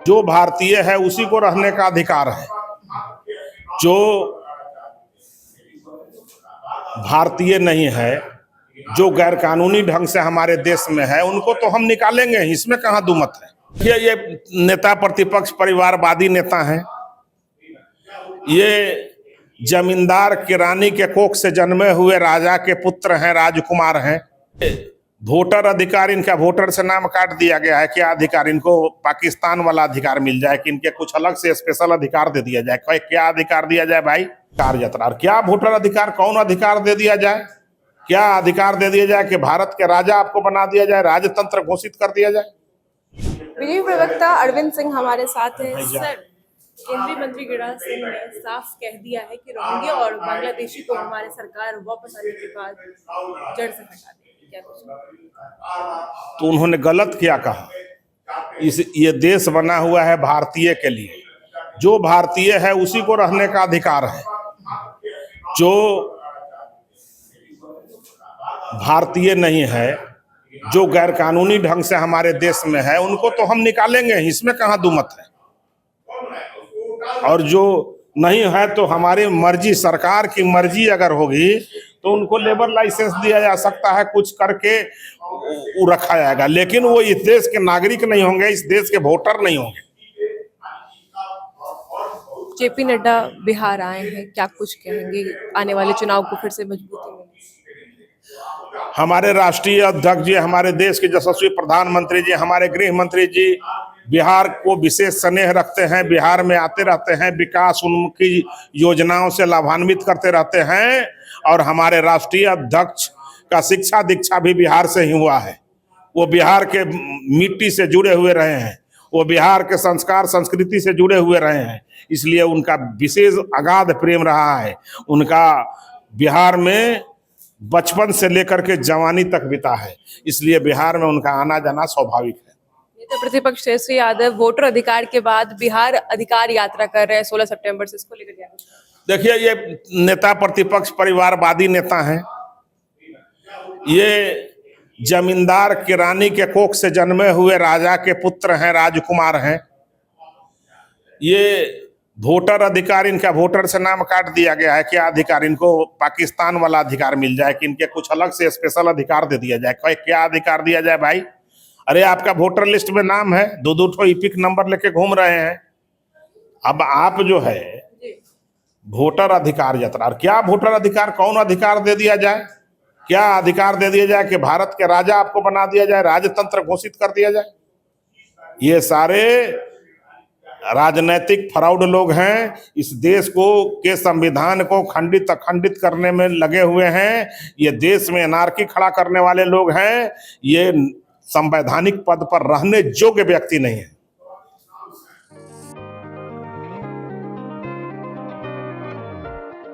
जो भारतीय है उसी को रहने का अधिकार है। जो भारतीय नहीं है, जो गैर कानूनी ढंग से हमारे देश में है, उनको तो हम निकालेंगे, इसमें कहाँ दुमत है। ये नेता प्रतिपक्ष परिवारवादी नेता हैं। ये जमींदार किरानी के कोख से जन्मे हुए राजा के पुत्र हैं, राजकुमार हैं। वोटर अधिकार, इनका वोटर से नाम काट दिया गया है। क्या अधिकार? इनको पाकिस्तान वाला अधिकार मिल जाए कि इनके कुछ अलग से स्पेशल अधिकार दे दिया जाए। क्या अधिकार दिया जाए भाई? कार्ययात्रा। और क्या वोटर अधिकार, कौन अधिकार दे दिया जाए? क्या अधिकार दे दिया जाए कि भारत के राजा आपको बना दिया जाए, राजतंत्र घोषित कर दिया जाए? बीजेपी प्रवक्ता अरविंद सिंह हमारे साथ हैं। सर, केंद्रीय मंत्री गिरिराज सिंह ने साफ कह दिया है कि रोहिंग्या और बांग्लादेशी को हमारी सरकार वापस आने के बाद जड़ से हटा देगी। क्या कुछ? तो उन्होंने गलत क्या कहा? ये देश बना हुआ है भारतीय के लिए। जो भारतीय है उसी को रहने का अधिकार है। जो भारतीय नहीं है, जो गैर कानूनी ढंग से हमारे देश में है, उनको तो हम निकालेंगे, इसमें कहाँ दुमत है। और जो नहीं है तो हमारी मर्जी, सरकार की मर्जी अगर होगी तो उनको लेबर लाइसेंस दिया जा सकता है, कुछ करके वो रखा जाएगा। लेकिन वो इस देश के नागरिक नहीं होंगे, इस देश के वोटर नहीं होंगे। जेपी नड्डा बिहार आए हैं, क्या कुछ कहेंगे? आने वाले चुनाव को फिर से मजबूती मिले? हमारे राष्ट्रीय अध्यक्ष जी, हमारे देश के यशस्वी प्रधानमंत्री जी, हमारे गृह मंत्री जी बिहार को विशेष स्नेह रखते हैं, बिहार में आते रहते हैं, विकास उन्मुखी योजनाओं से लाभान्वित करते रहते हैं। और हमारे राष्ट्रीय अध्यक्ष का शिक्षा दीक्षा भी बिहार से ही हुआ है। वो बिहार के मिट्टी से जुड़े हुए रहे हैं, वो बिहार के संस्कार संस्कृति से जुड़े हुए रहे हैं, इसलिए उनका विशेष अगाध प्रेम रहा है। उनका बिहार में बचपन से लेकर के जवानी तक बीता है, इसलिए बिहार में उनका आना जाना स्वाभाविक है। नेता प्रतिपक्ष तेजस्वी यादव वोटर अधिकार के बाद बिहार अधिकार यात्रा कर रहे हैं 16 सितंबर से, इसको लेकर क्या? देखिए, ये नेता प्रतिपक्ष परिवारवादी नेता हैं। ये जमींदार किरानी के कोख से जन्मे हुए राजा के पुत्र हैं, राजकुमार हैं। ये वोटर अधिकार, इनका वोटर से नाम काट दिया गया है। क्या अधिकार? इनको पाकिस्तान वाला अधिकार मिल जाए कि इनके कुछ अलग से स्पेशल अधिकार दे दिया जाए। क्या अधिकार दिया जाए भाई? अरे आपका वोटर लिस्ट में नाम है, दो दो ठो इपिक नंबर लेके घूम रहे हैं। अब आप जो है वोटर अधिकार यात्रा। और क्या वोटर अधिकार, कौन अधिकार दे दिया जाए? क्या अधिकार दे दिया जाए कि भारत के राजा आपको बना दिया जाए, राजतंत्र घोषित कर दिया जाए? ये सारे राजनैतिक फ्रॉड लोग हैं। इस देश को के संविधान को खंडित अखंडित करने में लगे हुए हैं। ये देश में एनार्की खड़ा करने वाले लोग हैं। ये संवैधानिक पद पर रहने योग्य व्यक्ति नहीं है।